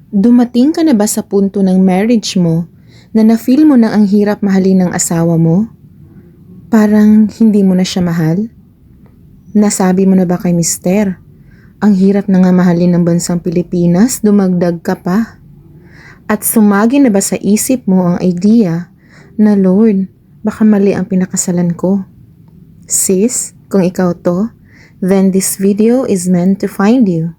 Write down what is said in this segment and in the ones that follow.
Dumating ka na ba sa punto ng marriage mo na na-feel mo na ang hirap mahalin ng asawa mo? Parang hindi mo na siya mahal? Nasabi mo na ba kay mister, ang hirap na nga mahalin ng bansang Pilipinas, dumagdag ka pa? At sumagi na ba sa isip mo ang idea na Lord, baka mali ang pinakasalan ko? Sis, kung ikaw to, then this video is meant to find you.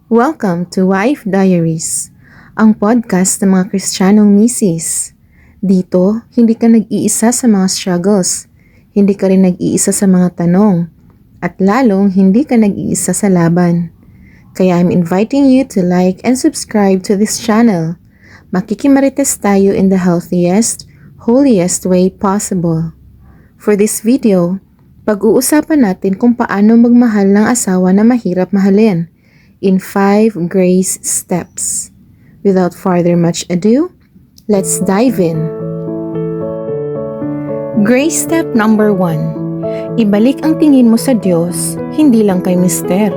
Welcome to Wife Diaries, ang podcast ng mga Kristiyanong misis. Dito, hindi ka nag-iisa sa mga struggles, hindi ka rin nag-iisa sa mga tanong, at lalong hindi ka nag-iisa sa laban. Kaya I'm inviting you to like and subscribe to this channel. Makikimarites tayo in the healthiest, holiest way possible. For this video, pag-uusapan natin kung paano magmahal ng asawa na mahirap mahalin in 5 grace steps. Without further much ado, let's dive in. Grace step number 1. Ibalik ang tingin mo sa Diyos, hindi lang kay mister.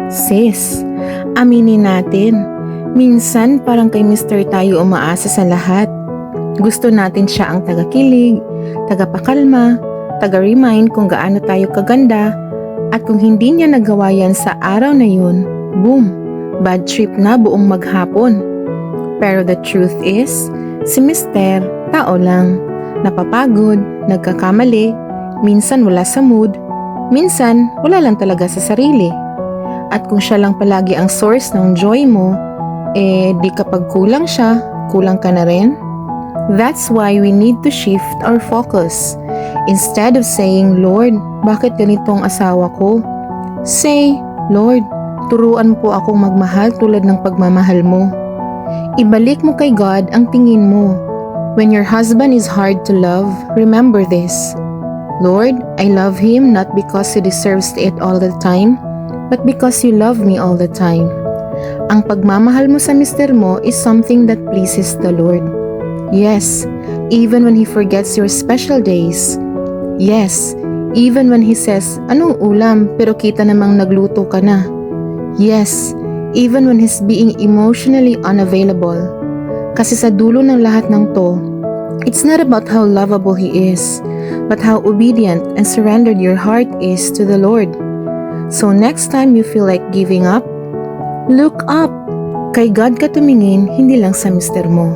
Sis, aminin natin, minsan parang kay mister tayo umaasa sa lahat. Gusto natin siya ang tagakilig, tagapakalma, taga-remind kung gaano tayo kaganda, at kung hindi niya nagawa yan sa araw na yun, boom, bad trip na buong maghapon. Pero the truth is, si mister, tao lang, napapagod, nagkakamali, minsan wala sa mood, minsan wala lang talaga sa sarili. At kung siya lang palagi ang source ng joy mo, di kapag kulang siya, kulang ka na rin. That's why we need to shift our focus. Instead of saying, Lord, bakit ganitong asawa ko? Say, Lord, turuan mo po akong magmahal tulad ng pagmamahal mo. Ibalik mo kay God ang tingin mo. When your husband is hard to love, remember this. Lord, I love him not because he deserves it all the time, but because you love me all the time. Ang pagmamahal mo sa mister mo is something that pleases the Lord. Yes, even when he forgets your special days. Yes, even when he says, anong ulam pero kita namang nagluto ka na. Yes, even when he's being emotionally unavailable. Kasi sa dulo ng lahat ng to, it's not about how lovable he is, but how obedient and surrendered your heart is to the Lord. So next time you feel like giving up, look up. Kay God ka tumingin, hindi lang sa mister mo.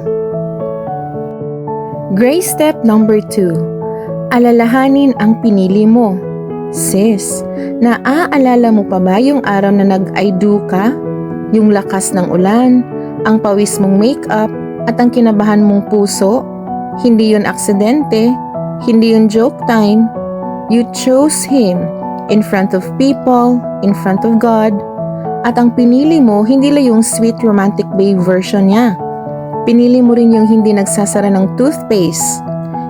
Grace step number 2. Alalahanin ang pinili mo. Sis, naaalala mo pa ba yung araw na nag-I do ka? Yung lakas ng ulan, ang pawis mong makeup, at ang kinabahan mong puso? Hindi yun aksidente, hindi yun joke time. You chose him in front of people, in front of God, at ang pinili mo hindi lang yung sweet romantic babe version niya. Pinili mo rin yung hindi nagsasara ng toothpaste,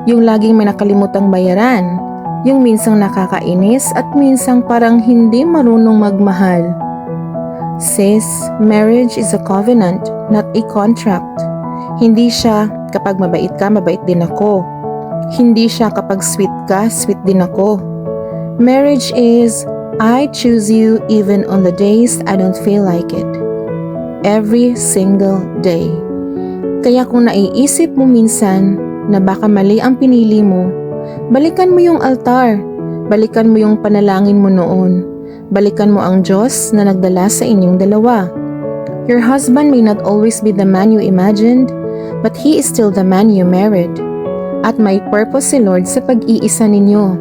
yung laging may nakalimutang bayaran, yung minsang nakakainis at minsang parang hindi marunong magmahal. Sis, marriage is a covenant, not a contract. Hindi siya kapag mabait ka, mabait din ako. Hindi siya kapag sweet ka, sweet din ako. Marriage is, I choose you even on the days I don't feel like it. Every single day. Kaya kung naiisip mo minsan na baka mali ang pinili mo, balikan mo yung altar, balikan mo yung panalangin mo noon, balikan mo ang Diyos na nagdala sa inyong dalawa. Your husband may not always be the man you imagined, but he is still the man you married. At may purpose si Lord sa pag-iisa ninyo.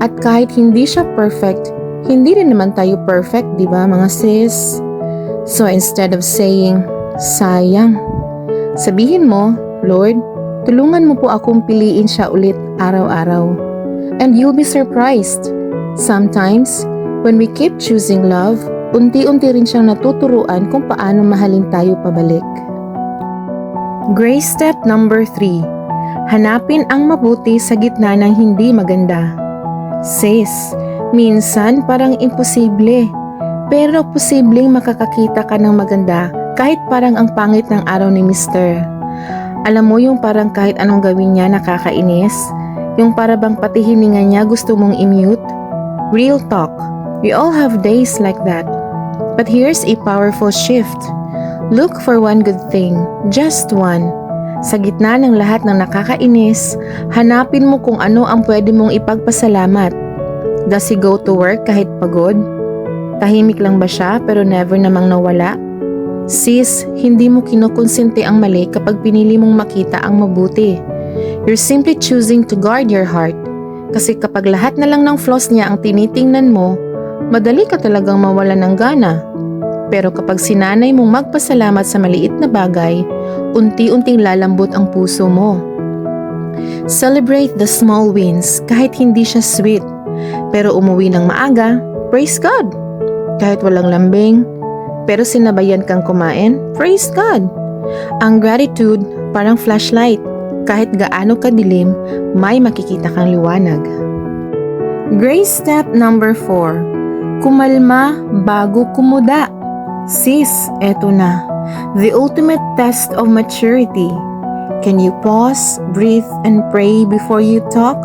At kahit hindi siya perfect, hindi rin naman tayo perfect, di ba mga sis? So instead of saying, sayang, sabihin mo, Lord, tulungan mo po akong piliin siya ulit araw-araw. And you'll be surprised. Sometimes, when we keep choosing love, unti-unti rin siyang natuturuan kung paano mahalin tayo pabalik. Grace step number 3. Hanapin ang mabuti sa gitna ng hindi maganda. Sis, minsan parang imposible, pero posibleng makakakita ka ng maganda kahit parang ang pangit ng araw ni mister. Alam mo yung parang kahit anong gawin niya nakakainis? Yung para bang pati hininga niya gusto mong i-mute? Real talk, we all have days like that. But here's a powerful shift. Look for one good thing, just one. Sa gitna ng lahat ng nakakainis, hanapin mo kung ano ang pwede mong ipagpasalamat. Does he go to work kahit pagod? Tahimik lang ba siya pero never namang nawala? Sis, hindi mo kinukonsente ang mali kapag pinili mong makita ang mabuti. You're simply choosing to guard your heart. Kasi kapag lahat na lang ng flaws niya ang tinitingnan mo, madali ka talagang mawala ng gana. Pero kapag sinanay mong magpasalamat sa maliit na bagay, unti-unting lalambot ang puso mo. Celebrate the small wins kahit hindi siya sweet. Pero umuwi ng maaga, praise God. Kahit walang lambing, pero sinabayan kang kumain, praise God. Ang gratitude parang flashlight. Kahit gaano kadilim, may makikita kang liwanag. Grace step number 4. Kumalma bago kumuda. Sis, eto na. The ultimate test of maturity. Can you pause, breathe, and pray before you talk?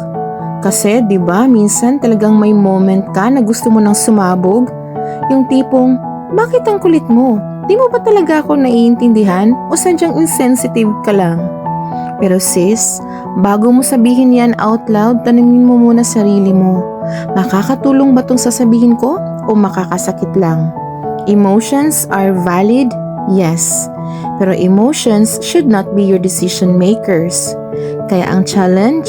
Kasi, di ba, minsan talagang may moment ka na gusto mo nang sumabog. Yung tipong, bakit ang kulit mo? Di mo ba talaga ako naiintindihan? O sadyang insensitive ka lang? Pero sis, bago mo sabihin yan out loud, tanungin mo muna sarili mo. Makakatulong ba tong sasabihin ko o makakasakit lang? Emotions are valid, yes. Pero emotions should not be your decision makers. Kaya ang challenge,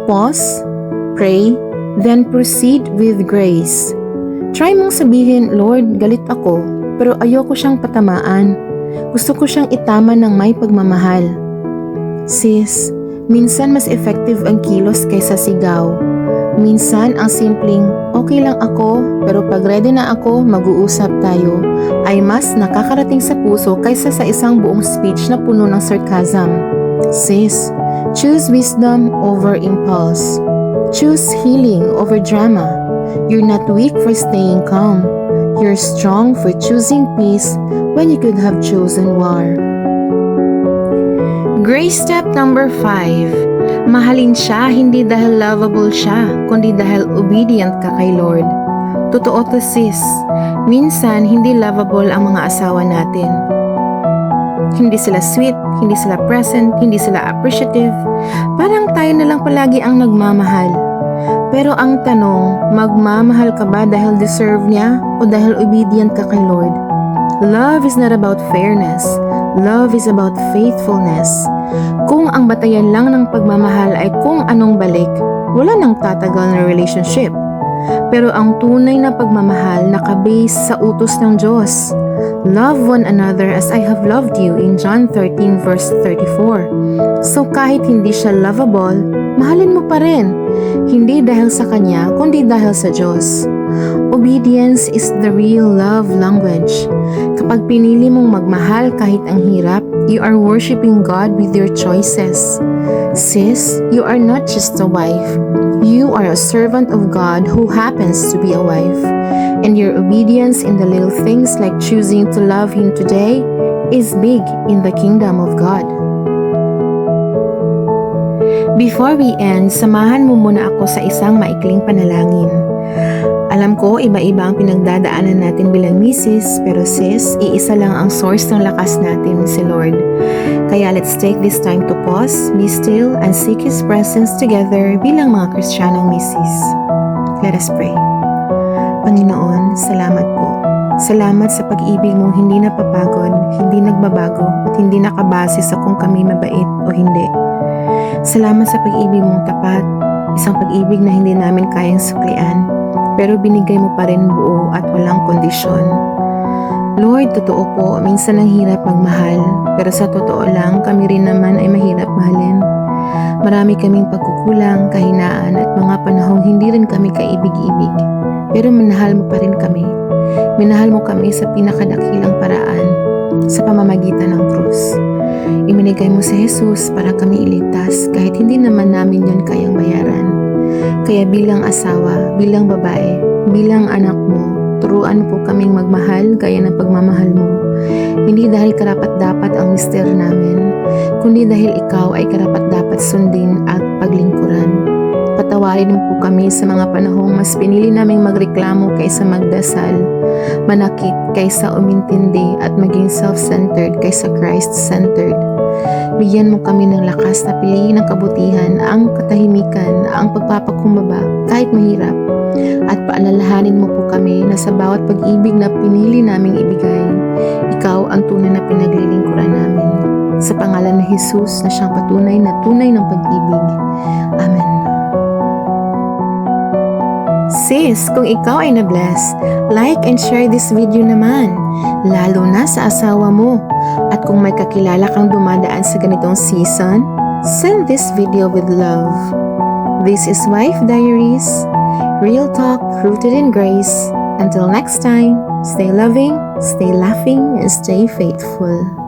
pause, pray, then proceed with grace. Try mong sabihin, Lord, galit ako, pero ayoko siyang patamaan. Gusto ko siyang itama ng may pagmamahal. Sis, minsan mas effective ang kilos kaysa sigaw. Minsan ang simpleng, okay lang ako, pero pag ready na ako, mag-uusap tayo, ay mas nakakarating sa puso kaysa sa isang buong speech na puno ng sarcasm. Sis, choose wisdom over impulse. Choose healing over drama. You're not weak for staying calm. You're strong for choosing peace when you could have chosen war. Grace step number 5. Mahalin siya hindi dahil lovable siya, kundi dahil obedient ka kay Lord. Totoo to sis, minsan hindi lovable ang mga asawa natin. Hindi sila sweet, hindi sila present, hindi sila appreciative. Parang tayo na lang palagi ang nagmamahal. Pero ang tanong, magmamahal ka ba dahil deserve niya o dahil obedient ka kay Lord? Love is not about fairness. Love is about faithfulness. Kung ang batayan lang ng pagmamahal ay kung anong balik, wala nang tatagal na relationship. Pero ang tunay na pagmamahal nakabase sa utos ng Diyos. Love one another as I have loved you in John 13 verse 34. So kahit hindi siya lovable, mahalin mo pa rin. Hindi dahil sa Kanya, kundi dahil sa Diyos. Obedience is the real love language. Kapag pinili mong magmahal kahit ang hirap, you are worshiping God with your choices. Sis, you are not just a wife. You are a servant of God who happens to be a wife. And your obedience in the little things like choosing to love Him today is big in the kingdom of God. Before we end, samahan mo muna ako sa isang maikling panalangin. Alam ko, iba-iba ang pinagdadaanan natin bilang misis, pero sis, iisa lang ang source ng lakas natin, si Lord. Kaya let's take this time to pause, be still, and seek His presence together bilang mga Kristiyanong misis. Let us pray. Panginoon, salamat po. Salamat sa pag-ibig mong hindi napapagod, hindi nagbabago, at hindi nakabase sa kung kami mabait o hindi. Salamat sa pag-ibig mong tapat, isang pag-ibig na hindi namin kayang suklian, pero binigay mo pa rin buo at walang kondisyon. Lord, totoo po, minsan ang hirap magmahal, pero sa totoo lang, kami rin naman ay mahirap mahalin. Marami kaming pagkukulang, kahinaan at mga panahong hindi rin kami kaibig-ibig, pero minahal mo pa rin kami. Minahal mo kami sa pinakadakilang paraan, sa pamamagitan ng krus. Iminigay mo si Jesus para kami iligtas kahit hindi naman namin yon kayang bayaran. Kaya bilang asawa, bilang babae, bilang anak mo, turuan po kaming magmahal gaya ng pagmamahal mo. Hindi dahil karapat-dapat ang mister namin, kundi dahil ikaw ay karapat-dapat sundin at paglingkuran. Patawarin mo po kami sa mga panahong mas pinili naming magreklamo kaysa magdasal, manakit kaysa umintindi at maging self-centered kaysa Christ-centered. Bigyan mo kami ng lakas na piliin ang kabutihan, ang katahimikan, ang pagpapakumbaba kahit mahirap. At paalalahanin mo po kami na sa bawat pag-ibig na pinili naming ibigay, ikaw ang tunay na pinaglilingkuran namin. Sa pangalan ni Jesus na siyang patunay na tunay ng pag-ibig. Amen. Sis, kung ikaw ay na-bless, like and share this video naman, lalo na sa asawa mo. At kung may kakilala kang dumadaan sa ganitong season, send this video with love. This is Wife Diaries, real talk rooted in grace. Until next time, stay loving, stay laughing, and stay faithful.